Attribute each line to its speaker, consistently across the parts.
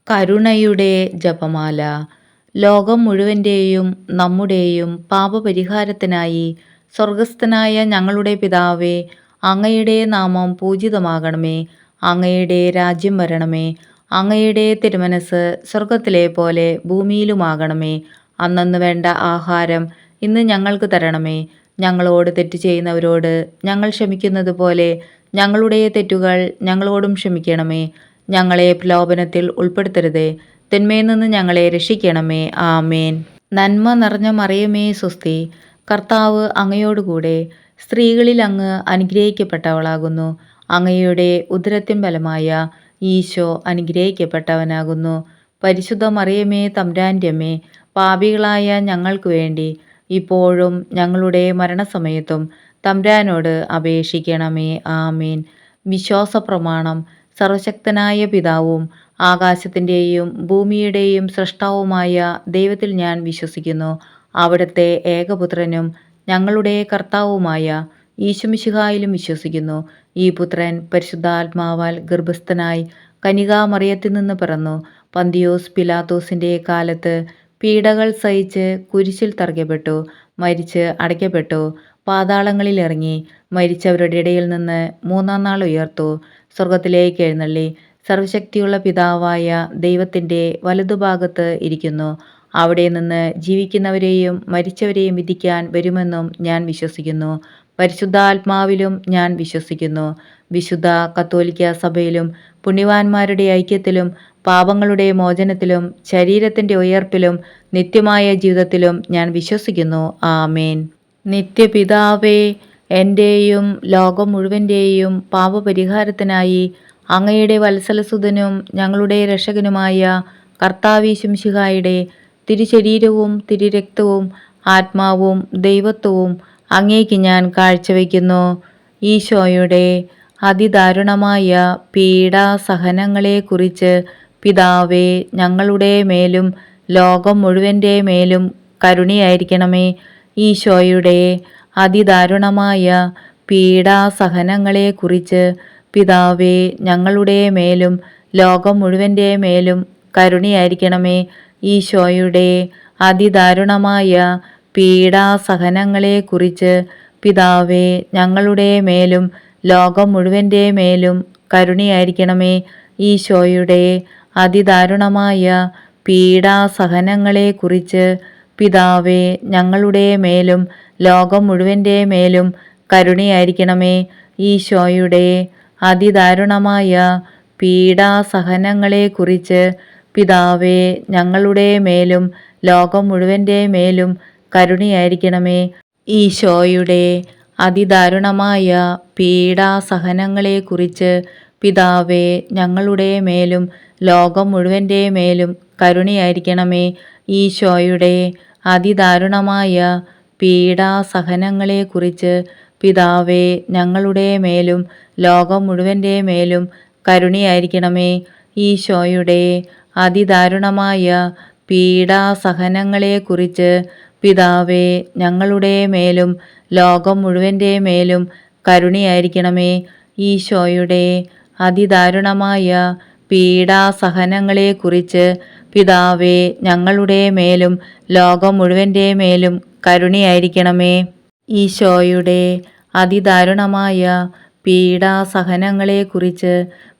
Speaker 1: കരുണയുടെ ജപമാല. ലോകം മുഴുവൻ്റെയും നമ്മുടെയും പാപപരിഹാരത്തിനായി സ്വർഗസ്ഥനായ ഞങ്ങളുടെ പിതാവേ, അങ്ങയുടെ നാമം പൂജിതമാകണമേ. അങ്ങയുടെ രാജ്യം വരണമേ. അങ്ങയുടെ തിരുമനസ് സ്വർഗത്തിലെ പോലെ ഭൂമിയിലുമാകണമേ. അന്നന്ന് വേണ്ട ആഹാരം ഇന്ന് ഞങ്ങൾക്ക് തരണമേ. ഞങ്ങളോട് തെറ്റ് ചെയ്യുന്നവരോട് ഞങ്ങൾ ക്ഷമിക്കുന്നത് പോലെ ഞങ്ങളുടെ തെറ്റുകൾ ഞങ്ങളോടും ക്ഷമിക്കണമേ. ഞങ്ങളെ പ്രലോഭനത്തിൽ ഉൾപ്പെടുത്തരുതേ, തിന്മയിൽ നിന്ന് ഞങ്ങളെ രക്ഷിക്കണമേ. ആമേൻ. നന്മ നിറഞ്ഞ മറിയമേ സ്വസ്തി, കർത്താവ് അങ്ങയോടുകൂടെ സ്ത്രീകളിൽ അങ്ങ് അനുഗ്രഹിക്കപ്പെട്ടവളാകുന്നു. അങ്ങയുടെ ഉദരത്തിൻ ഫലമായ ഈശോ അനുഗ്രഹിക്കപ്പെട്ടവനാകുന്നു. പരിശുദ്ധ മറിയമേ തമ്പുരാൻ്റെ അമ്മേ, പാപികളായ ഞങ്ങൾക്ക് വേണ്ടി ഇപ്പോഴും ഞങ്ങളുടെ മരണസമയത്തും തമ്പുരാനോട് അപേക്ഷിക്കണമേ. ആമേൻ. വിശ്വാസ പ്രമാണം. സർവശക്തനായ പിതാവും ആകാശത്തിൻ്റെയും ഭൂമിയുടെയും സൃഷ്ടാവുമായ ദൈവത്തിൽ ഞാൻ വിശ്വസിക്കുന്നു. അവിടുത്തെ ഏകപുത്രനും ഞങ്ങളുടെ കർത്താവുമായ ഈശോമിശിഹായിലും വിശ്വസിക്കുന്നു. ഈ പുത്രൻ പരിശുദ്ധാത്മാവാൽ ഗർഭസ്ഥനായി കന്യകാമറിയത്തിൽ നിന്ന് പിറന്നു. പന്തിയോസ് പിലാത്തോസിൻ്റെ കാലത്ത് പീഡകൾ സഹിച്ച് കുരിശിൽ തറയ്ക്കപ്പെട്ടു, മരിച്ച് അടയ്ക്കപ്പെട്ടു, പാതാളങ്ങളിൽ ഇറങ്ങി, മരിച്ചവരുടെ ഇടയിൽ നിന്ന് മൂന്നാം നാൾ ഉയർത്തു, സ്വർഗത്തിലേക്ക് എഴുന്നള്ളി, സർവശക്തിയുള്ള പിതാവായ ദൈവത്തിൻ്റെ വലതുഭാഗത്ത് ഇരിക്കുന്നു. അവിടെ നിന്ന് ജീവിക്കുന്നവരെയും മരിച്ചവരെയും വിധിക്കാൻ വരുമെന്നും ഞാൻ വിശ്വസിക്കുന്നു. പരിശുദ്ധാത്മാവിലും ഞാൻ വിശ്വസിക്കുന്നു. വിശുദ്ധ കത്തോലിക്ക സഭയിലും പുണ്യവാന്മാരുടെ ഐക്യത്തിലും പാപങ്ങളുടെ മോചനത്തിലും ശരീരത്തിൻ്റെ ഉയർപ്പിലും നിത്യമായ ജീവിതത്തിലും ഞാൻ വിശ്വസിക്കുന്നു. ആമേൻ. നിത്യപിതാവേ, എൻ്റെയും ലോകം മുഴുവൻ്റെയും പാപപരിഹാരത്തിനായി അങ്ങയുടെ വത്സലസുതനും ഞങ്ങളുടെ രക്ഷകനുമായ കർത്താവീശുമിശിഹായുടെ തിരുശരീരവും തിരുരക്തവും ആത്മാവും ദൈവത്വവും അങ്ങേക്ക് ഞാൻ കാഴ്ചവെക്കുന്നു. ഈശോയുടെ അതിദാരുണമായ പീഡാസഹനങ്ങളെക്കുറിച്ച് പിതാവേ, ഞങ്ങളുടെ മേലും ലോകം മുഴുവൻ്റെ മേലും കരുണയായിരിക്കണമേ. ഈശോയുടെ അതിദാരുണമായ പീഡാസഹനങ്ങളെക്കുറിച്ച് പിതാവേ, ഞങ്ങളുടെ മേലും ലോകം മുഴുവൻ്റെ മേലും കരുണയായിരിക്കണമേ. ഈശോയുടെ അതിദാരുണമായ പീഡാസഹനങ്ങളെക്കുറിച്ച് പിതാവേ, ഞങ്ങളുടെ മേലും ലോകം മുഴുവൻ്റെ മേലും കരുണയായിരിക്കണമേ. ഈശോയുടെ അതിദാരുണമായ പീഡാസഹനങ്ങളെക്കുറിച്ച് പിതാവേ, ഞങ്ങളുടെ മേലും ലോകം മുഴുവൻ്റെ മേലും കരുണയായിരിക്കണമേ. ഈശോയുടെ അതിദാരുണമായ പീഡാസഹനങ്ങളെക്കുറിച്ച് പിതാവേ, ഞങ്ങളുടെ മേലും ലോകം മുഴുവൻ്റെ മേലും കരുണയായിരിക്കണമേ. ഈശോയുടെ അതിദാരുണമായ പീഡാസഹനങ്ങളെക്കുറിച്ച് പിതാവേ, ഞങ്ങളുടെ മേലും ലോകം മുഴുവൻ്റെ മേലും കരുണയായിരിക്കണമേ. ഈശോയുടെ അതിദാരുണമായ പീഡാസഹനങ്ങളെക്കുറിച്ച് പിതാവേ, ഞങ്ങളുടെ മേലും ലോകം മുഴുവൻ്റെ മേലും കരുണയായിരിക്കണമേ. ഈശോയുടെ അതിദാരുണമായ പീഡാസഹനങ്ങളെക്കുറിച്ച് പിതാവേ, ഞങ്ങളുടെ മേലും ലോകം മുഴുവൻ്റെ മേലും കരുണയായിരിക്കണമേ. ഈശോയുടെ അതിദാരുണമായ പീഡാസഹനങ്ങളെക്കുറിച്ച് പിതാവേ, ഞങ്ങളുടെ മേലും ലോകം മുഴുവൻ്റെ മേലും കരുണയായിരിക്കണമേ. ഈശോയുടെ അതിദാരുണമായ പീഡാസഹനങ്ങളെക്കുറിച്ച്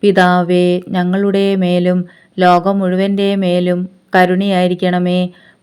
Speaker 1: പിതാവേ, ഞങ്ങളുടെ മേലും ലോകം മുഴുവൻ്റെ മേലും കരുണയായിരിക്കണമേ.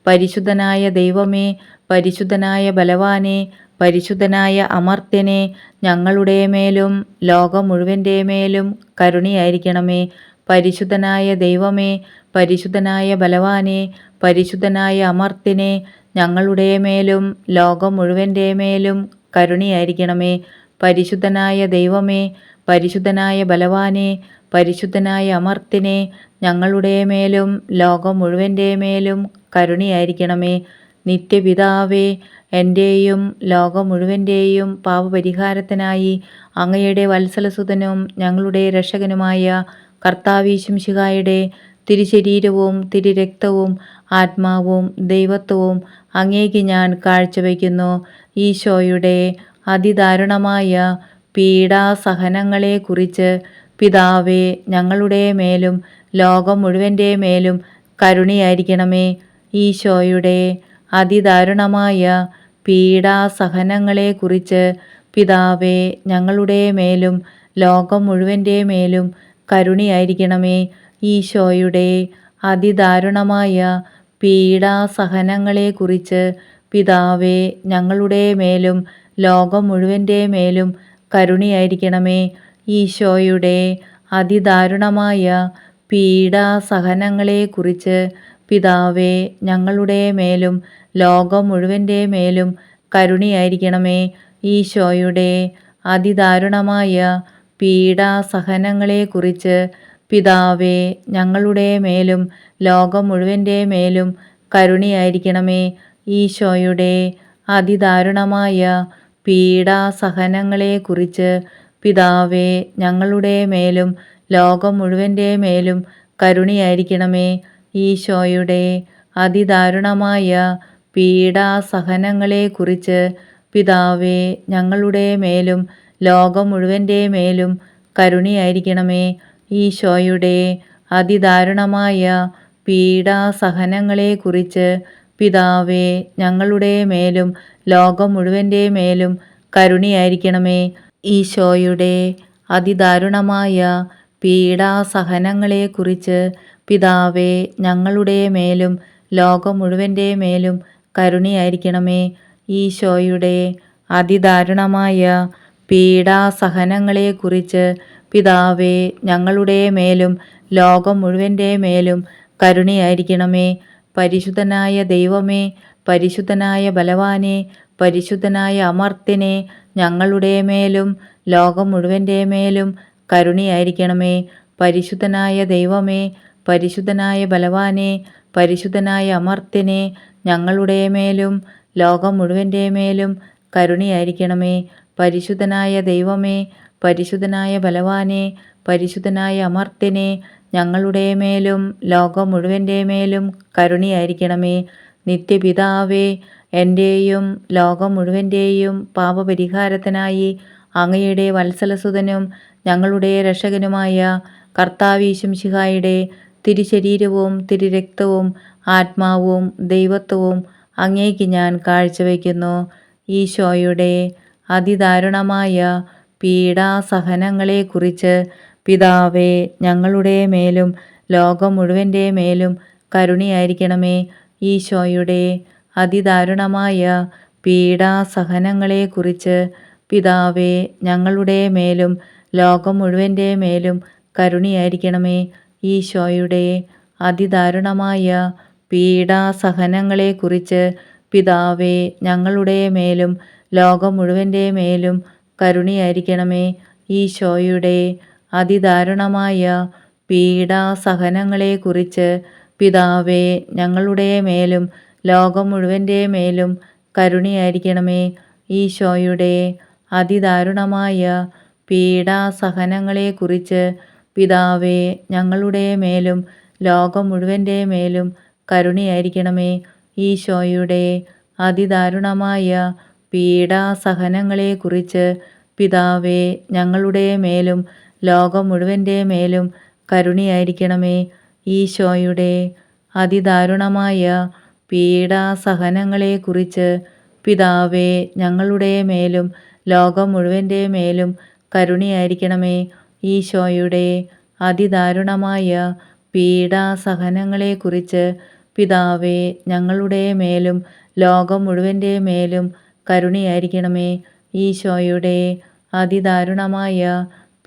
Speaker 1: പരിശുദ്ധനായ ദൈവമേ, പരിശുദ്ധനായ ബലവാനെ, പരിശുദ്ധനായ അമർത്യനെ, ഞങ്ങളുടെ മേലും ലോകം മുഴുവൻ്റെ മേലും കരുണയായിരിക്കണമേ. പരിശുദ്ധനായ ദൈവമേ, പരിശുദ്ധനായ ബലവാനെ, പരിശുദ്ധനായ അമർത്യനെ, ഞങ്ങളുടെ മേലും ലോകം മുഴുവൻ്റെ മേലും കരുണയായിരിക്കണമേ. പരിശുദ്ധനായ ദൈവമേ, പരിശുദ്ധനായ ബലവാനെ, പരിശുദ്ധനായ അമർത്യനെ, ഞങ്ങളുടെ മേലും ലോകം മുഴുവൻ്റെ മേലും കരുണയായിരിക്കണമേ. നിത്യപിതാവേ, എൻ്റെയും ലോകം മുഴുവൻ്റെയും പാപപരിഹാരത്തിനായി അങ്ങയുടെ വത്സലസുതനും ഞങ്ങളുടെ രക്ഷകനുമായ കർത്താവീശുമിശിഹായുടെ തിരുശരീരവും തിരുരക്തവും ആത്മാവും ദൈവത്വവും അങ്ങേക്ക് ഞാൻ കാഴ്ചവെക്കുന്നു. ഈശോയുടെ അതിദാരുണമായ പീഡാസഹനങ്ങളെക്കുറിച്ച് പിതാവേ, ഞങ്ങളുടെ മേലും ലോകം മുഴുവൻ്റെ മേലും കരുണയായിരിക്കണമേ. ഈശോയുടെ അതിദാരുണമായ പീഡാസഹനങ്ങളെക്കുറിച്ച് പിതാവേ, ഞങ്ങളുടെ മേലും ലോകം മുഴുവൻ്റെ മേലും കരുണയായിരിക്കണമേ. ഈശോയുടെ അതിദാരുണമായ പീഡാസഹനങ്ങളെക്കുറിച്ച് പിതാവേ, ഞങ്ങളുടെ മേലും ലോകം മുഴുവൻ്റെ മേലും കരുണയായിരിക്കണമേ. ഈശോയുടെ അതിദാരുണമായ പീഡാസഹനങ്ങളെക്കുറിച്ച് പിതാവേ, ഞങ്ങളുടെ മേലും ലോകം മുഴുവൻ്റെ മേലും കരുണയായിരിക്കണമേ. ഈശോയുടെ അതിദാരുണമായ പീഡാസഹനങ്ങളെക്കുറിച്ച് പിതാവേ, ഞങ്ങളുടെ മേലും ലോകം മുഴുവൻ്റെ മേലും കരുണയായിരിക്കണമേ. ഈശോയുടെ അതിദാരുണമായ പീഡാസഹനങ്ങളെക്കുറിച്ച് പിതാവേ, ഞങ്ങളുടെ മേലും ലോകം മുഴുവൻ്റെ മേലും കരുണയായിരിക്കണമേ. ഈശോയുടെ അതിദാരുണമായ പീഡാസഹനങ്ങളെക്കുറിച്ച് പിതാവേ, ഞങ്ങളുടെ മേലും ലോകം മുഴുവൻ്റെ മേലും കരുണയായിരിക്കണമേ. ഈശോയുടെ അതിദാരുണമായ പീഡാസഹനങ്ങളെക്കുറിച്ച് പിതാവേ, ഞങ്ങളുടെ മേലും ലോകം മുഴുവൻ്റെ മേലും കരുണയായിരിക്കണമേ. ഈശോയുടെ അതിദാരുണമായ പീഡാസഹനങ്ങളെക്കുറിച്ച് പിതാവേ, ഞങ്ങളുടെ മേലും ലോകം മുഴുവൻ്റെ മേലും കരുണയായിരിക്കണമേ. ഈശോയുടെ അതിദാരുണമായ പീഡാസഹനങ്ങളെക്കുറിച്ച് പിതാവേ, ഞങ്ങളുടെ മേലും ലോകം മുഴുവൻ്റെ മേലും കരുണയായിരിക്കണമേ. പരിശുദ്ധനായ ദൈവമേ, പരിശുദ്ധനായ ബലവാനെ, പരിശുദ്ധനായ അമർത്യനെ, ഞങ്ങളുടെ മേലും ലോകം മുഴുവൻ്റെ മേലും കരുണയായിരിക്കണമേ. പരിശുദ്ധനായ ദൈവമേ, പരിശുദ്ധനായ ബലവാനെ, പരിശുദ്ധനായ അമർത്യനെ, ഞങ്ങളുടെ മേലും ലോകം മുഴുവൻ്റെ മേലും കരുണയായിരിക്കണമേ. പരിശുദ്ധനായ ദൈവമേ, പരിശുദ്ധനായ ബലവാനെ, പരിശുദ്ധനായ അമർത്യനെ, ഞങ്ങളുടെ മേലും ലോകം മുഴുവൻ്റെ മേലും കരുണയായിരിക്കണമേ. നിത്യപിതാവേ, എൻ്റെയും ലോകം മുഴുവൻ്റെയും പാപപരിഹാരത്തിനായി അങ്ങയുടെ വത്സലസുതനും ഞങ്ങളുടെ രക്ഷകനുമായ കർത്താവീശുമിശിഹായുടെ തിരുശരീരവും തിരുരക്തവും ആത്മാവും ദൈവത്വവും അങ്ങേക്ക് ഞാൻ കാഴ്ചവെക്കുന്നു. ഈശോയുടെ അതിദാരുണമായ പീഡാസഹനങ്ങളെക്കുറിച്ച് പിതാവേ, ഞങ്ങളുടെ മേലും ലോകം മുഴുവൻ്റെ മേലും കരുണയായിരിക്കണമേ. ഈശോയുടെ അതിദാരുണമായ പീഡാസഹനങ്ങളെക്കുറിച്ച് പിതാവേ, ഞങ്ങളുടെ മേലും ലോകം മുഴുവൻ്റെ മേലും കരുണയായിരിക്കണമേ. ഈശോയുടെ അതിദാരുണമായ പീഡാസഹനങ്ങളെക്കുറിച്ച് പിതാവേ, ഞങ്ങളുടെ മേലും ലോകം മുഴുവൻ്റെ മേലും കരുണയായിരിക്കണമേ. ഈശോയുടെ അതിദാരുണമായ പീഡാസഹനങ്ങളെക്കുറിച്ച് പിതാവേ, ഞങ്ങളുടെ മേലും ലോകം മുഴുവൻ്റെ മേലും കരുണയായിരിക്കണമേ. ഈശോയുടെ അതിദാരുണമായ പീഡാസഹനങ്ങളെക്കുറിച്ച് പിതാവേ, ഞങ്ങളുടെ മേലും ലോകം മുഴുവൻ്റെ മേലും കരുണയായിരിക്കണമേ. ഈശോയുടെ അതിദാരുണമായ പീഡാസഹനങ്ങളെക്കുറിച്ച് പിതാവേ, ഞങ്ങളുടെ മേലും ലോകം മുഴുവൻ്റെ മേലും കരുണയായിരിക്കണമേ. ഈശോയുടെ അതിദാരുണമായ പീഡാസഹനങ്ങളെക്കുറിച്ച് പിതാവേ, ഞങ്ങളുടെ മേലും ലോകം മുഴുവൻ്റെ മേലും കരുണയായിരിക്കണമേ. ഈശോയുടെ അതിദാരുണമായ പീഡാസഹനങ്ങളെക്കുറിച്ച് പിതാവേ, ഞങ്ങളുടെ മേലും ലോകം മുഴുവൻ്റെ മേലും കരുണയായിരിക്കണമേ. ഈശോയുടെ അതിദാരുണമായ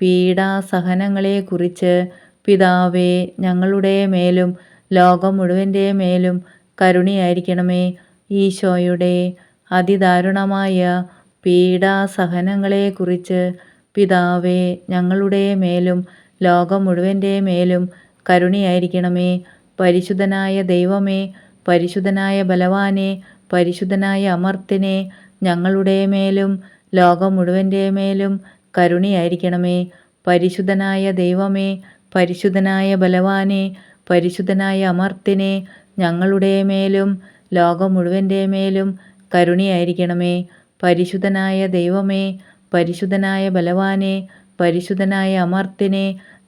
Speaker 1: പീഡാസഹനങ്ങളെക്കുറിച്ച് പിതാവേ, ഞങ്ങളുടെ മേലും ലോകം മുഴുവൻ്റെ മേലും കരുണയായിരിക്കണമേ. ഈശോയുടെ അതിദാരുണമായ പീഡാസഹനങ്ങളെക്കുറിച്ച് പിതാവേ, ഞങ്ങളുടെ മേലും ലോകം മുഴുവൻ്റെ മേലും കരുണയായിരിക്കണമേ. പരിശുദ്ധനായ ദൈവമേ, പരിശുദ്ധനായ ബലവാനെ, പരിശുദ്ധനായ അമർത്യനെ, ഞങ്ങളുടെ മേലും ലോകം മുഴുവൻ്റെ മേലും കരുണയായിരിക്കണമേ. പരിശുദ്ധനായ ദൈവമേ, പരിശുദ്ധനായ ബലവാനെ, പരിശുദ്ധനായ അമർത്യനെ, ഞങ്ങളുടെ മേലും ലോകം മുഴുവൻ്റെ മേലും കരുണയായിരിക്കണമേ. പരിശുദ്ധനായ ദൈവമേ, പരിശുദ്ധനായ ബലവാനെ, പരിശുദ്ധനായ അമർത്തിനെ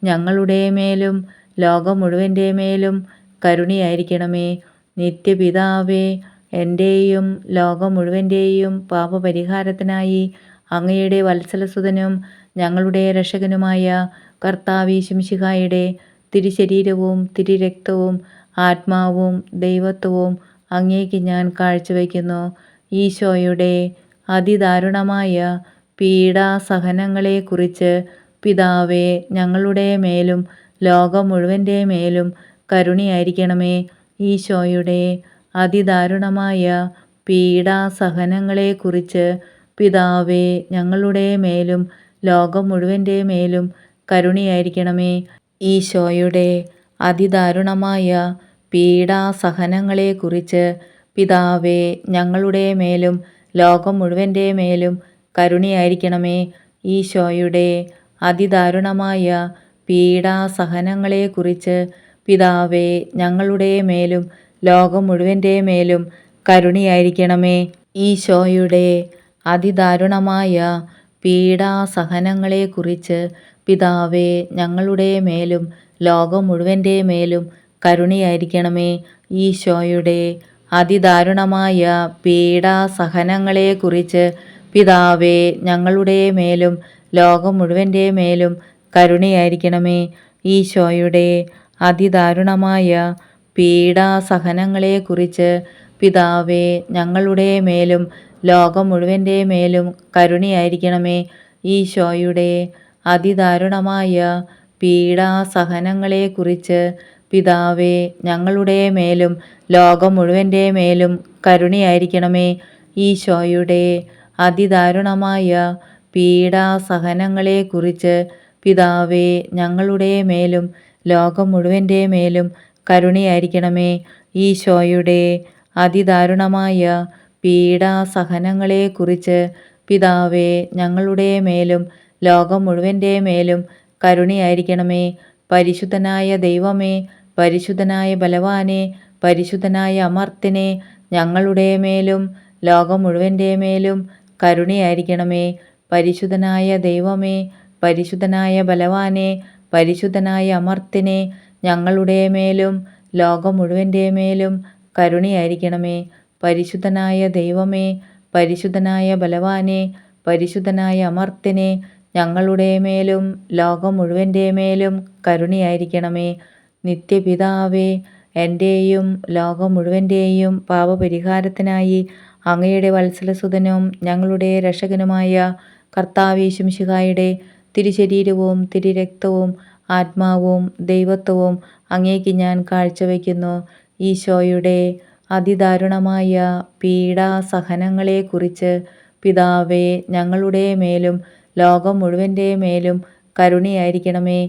Speaker 1: ഞങ്ങളുടെ മേലും ലോകം മുഴുവൻ്റെ മേലും കരുണയായിരിക്കണമേ. നിത്യപിതാവേ, എൻ്റെയും ലോകം മുഴുവൻ്റെയും പാപപരിഹാരത്തിനായി അങ്ങയുടെ വത്സലസുതനും ഞങ്ങളുടെ രക്ഷകനുമായ കർത്താവീശുമിശിഹായുടെ തിരുശരീരവും തിരുരക്തവും ആത്മാവും ദൈവത്വവും അങ്ങേക്ക് ഞാൻ കാഴ്ചവെക്കുന്നു. ഈശോയുടെ അതിദാരുണമായ പീഡാസഹനങ്ങളെക്കുറിച്ച് പിതാവേ, ഞങ്ങളുടെ മേലും ലോകം മുഴുവൻ്റെ മേലും കരുണയായിരിക്കണമേ. ഈശോയുടെ അതിദാരുണമായ പീഡാസഹനങ്ങളെക്കുറിച്ച് പിതാവേ, ഞങ്ങളുടെ മേലും ലോകം മുഴുവൻ്റെ മേലും കരുണയായിരിക്കണമേ. ഈശോയുടെ അതിദാരുണമായ പീഡാസഹനങ്ങളെക്കുറിച്ച് പിതാവേ, ഞങ്ങളുടെ മേലും ലോകം മുഴുവൻ്റെ മേലും കരുണയായിരിക്കണമേ. ഈശോയുടെ അതിദാരുണമായ പീഡാസഹനങ്ങളെക്കുറിച്ച് പിതാവേ, ഞങ്ങളുടെ മേലും ലോകം മുഴുവൻ്റെ മേലും കരുണയായിരിക്കണമേ. ഈശോയുടെ അതിദാരുണമായ പീഡാസഹനങ്ങളെക്കുറിച്ച് പിതാവേ, ഞങ്ങളുടെ മേലും ലോകം മുഴുവൻ്റെ മേലും കരുണയായിരിക്കണമേ. ഈശോയുടെ അതിദാരുണമായ പീഡാസഹനങ്ങളെക്കുറിച്ച് പിതാവേ, ഞങ്ങളുടെ മേലും ലോകം മുഴുവൻ്റെ മേലും കരുണയായിരിക്കണമേ. ഈശോയുടെ അതിദാരുണമായ പീഡാസഹനങ്ങളെക്കുറിച്ച് പിതാവേ, ഞങ്ങളുടെ മേലും ലോകം മുഴുവൻ്റെ മേലും കരുണയായിരിക്കണമേ. ഈശോയുടെ അതിദാരുണമായ പീഡാസഹനങ്ങളെക്കുറിച്ച് പിതാവേ, ഞങ്ങളുടെ മേലും ലോകം മുഴുവൻ്റെ മേലും കരുണയായിരിക്കണമേ. ഈശോയുടെ അതിദാരുണമായ പീഡാസഹനങ്ങളെക്കുറിച്ച് പിതാവേ, ഞങ്ങളുടെ മേലും ലോകം മുഴുവൻ്റെ മേലും കരുണയായിരിക്കണമേ. ഈശോയുടെ അതിദാരുണമായ പീഡാസഹനങ്ങളെക്കുറിച്ച് പിതാവേ, ഞങ്ങളുടെ മേലും ലോകം മുഴുവൻ്റെ മേലും കരുണയായിരിക്കണമേ. പരിശുദ്ധനായ ദൈവമേ, പരിശുദ്ധനായ ബലവാനെ, പരിശുദ്ധനായ അമർത്തിനെ ഞങ്ങളുടെ മേലും ലോകം മുഴുവൻ്റെ മേലും കരുണയായിരിക്കണമേ. പരിശുദ്ധനായ ദൈവമേ, പരിശുദ്ധനായ ബലവാനെ, പരിശുദ്ധനായ അമർത്തിനെ ഞങ്ങളുടെ മേലും ലോകം മുഴുവൻ്റെ മേലും കരുണയായിരിക്കണമേ. പരിശുദ്ധനായ ദൈവമേ, പരിശുദ്ധനായ ബലവാനെ, പരിശുദ്ധനായ അമർത്തിനെ ഞങ്ങളുടെ മേലും ലോകം മുഴുവൻ്റെ മേലും കരുണയായിരിക്കണമേ. നിത്യപിതാവേ, എൻ്റെയും ലോകം മുഴുവൻ്റെയും പാപപരിഹാരത്തിനായി അങ്ങയുടെ വത്സലസുതനും ഞങ്ങളുടെ രക്ഷകനുമായ കർത്താവീശുമിശിഹായുടെ തിരുശരീരവും തിരുരക്തവും ആത്മാവും ദൈവത്വവും അങ്ങേക്ക് ഞാൻ കാഴ്ചവെക്കുന്നു. ഈശോയുടെ അതിദാരുണമായ പീഡാസഹനങ്ങളെക്കുറിച്ച് പിതാവേ, ഞങ്ങളുടെ മേലും ലോകം മുഴുവൻ്റെ മേലും കരുണയായിരിക്കണമേ.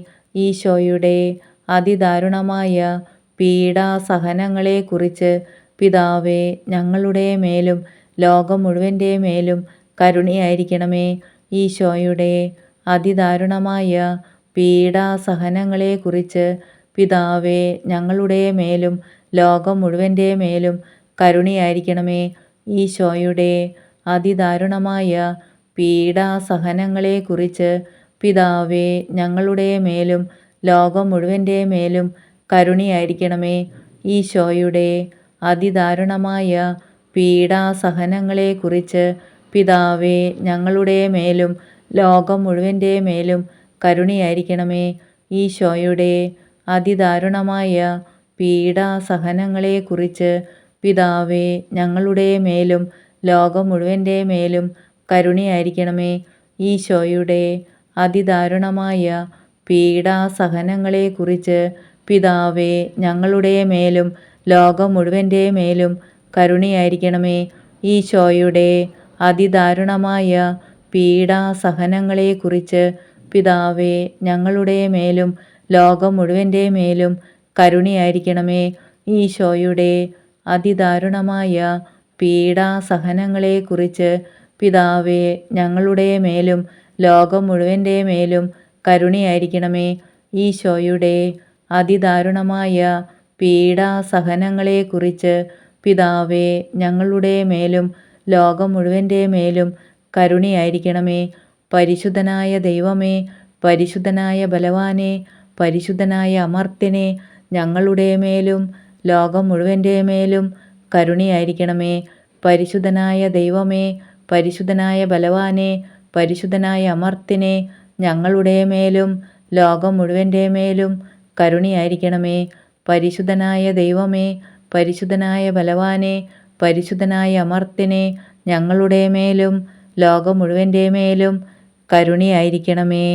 Speaker 1: ഈശോയുടെ അതിദാരുണമായ പീഡാസഹനങ്ങളെക്കുറിച്ച് പിതാവേ, ഞങ്ങളുടെ മേലും ലോകം മുഴുവൻ്റെ മേലും കരുണയായിരിക്കണമേ. ഈശോയുടെ അതിദാരുണമായ പീഡാസഹനങ്ങളെക്കുറിച്ച് പിതാവേ, ഞങ്ങളുടെ മേലും ലോകം മുഴുവൻ്റെ മേലും കരുണയായിരിക്കണമേ. ഈശോയുടെ അതിദാരുണമായ പീഡാസഹനങ്ങളെക്കുറിച്ച് പിതാവേ, ഞങ്ങളുടെ മേലും ലോകം മുഴുവൻ്റെ മേലും കരുണയായിരിക്കണമേ. ഈശോയുടെ അതിദാരുണമായ പീഡാസഹനങ്ങളെക്കുറിച്ച് പിതാവേ, ഞങ്ങളുടെ മേലും ലോകം മുഴുവൻ്റെ മേലും കരുണയായിരിക്കണമേ. ഈശോയുടെ അതിദാരുണമായ പീഡാസഹനങ്ങളെക്കുറിച്ച് പിതാവേ, ഞങ്ങളുടെ മേലും ലോകം മുഴുവൻ്റെ മേലും കരുണയായിരിക്കണമേ. ഈശോയുടെ അതിദാരുണമായ പീഡാസഹനങ്ങളെക്കുറിച്ച് പിതാവേ, ഞങ്ങളുടെ മേലും ലോകം മുഴുവൻ്റെ മേലും കരുണയായിരിക്കണമേ. ഈശോയുടെ അതിദാരുണമായ പീഡാസഹനങ്ങളെക്കുറിച്ച് പിതാവേ, ഞങ്ങളുടെ മേലും ലോകം മുഴുവൻ്റെ മേലും കരുണയായിരിക്കണമേ. ഈശോയുടെ അതിദാരുണമായ പീഡാസഹനങ്ങളെക്കുറിച്ച് പിതാവേ, ഞങ്ങളുടെ മേലും ലോകം മുഴുവൻ്റെ മേലും കരുണയായിരിക്കണമേ. ഈശോയുടെ അതിദാരുണമായ പീഡാസഹനങ്ങളെക്കുറിച്ച് പിതാവേ, ഞങ്ങളുടെ മേലും ലോകം മുഴുവൻ്റെ മേലും കരുണയായിരിക്കണമേ. പരിശുദ്ധനായ ദൈവമേ, പരിശുദ്ധനായ ബലവാനെ, പരിശുദ്ധനായ അമർത്യനെ, ഞങ്ങളുടെ മേലും ലോകം മുഴുവൻ്റെ മേലും കരുണയായിരിക്കണമേ. പരിശുദ്ധനായ ദൈവമേ, പരിശുദ്ധനായ ബലവാനെ, പരിശുദ്ധനായ അമർത്യനെ, ഞങ്ങളുടെ മേലും ലോകം മുഴുവൻ്റെ മേലും കരുണയായിരിക്കണമേ. പരിശുദ്ധനായ ദൈവമേ, പരിശുദ്ധനായ ബലവാനെ, പരിശുദ്ധനായ അമർത്യനെ, ഞങ്ങളുടെ മേലും ലോകം മുഴുവൻ്റെ മേലും കരുണയായിരിക്കണമേ.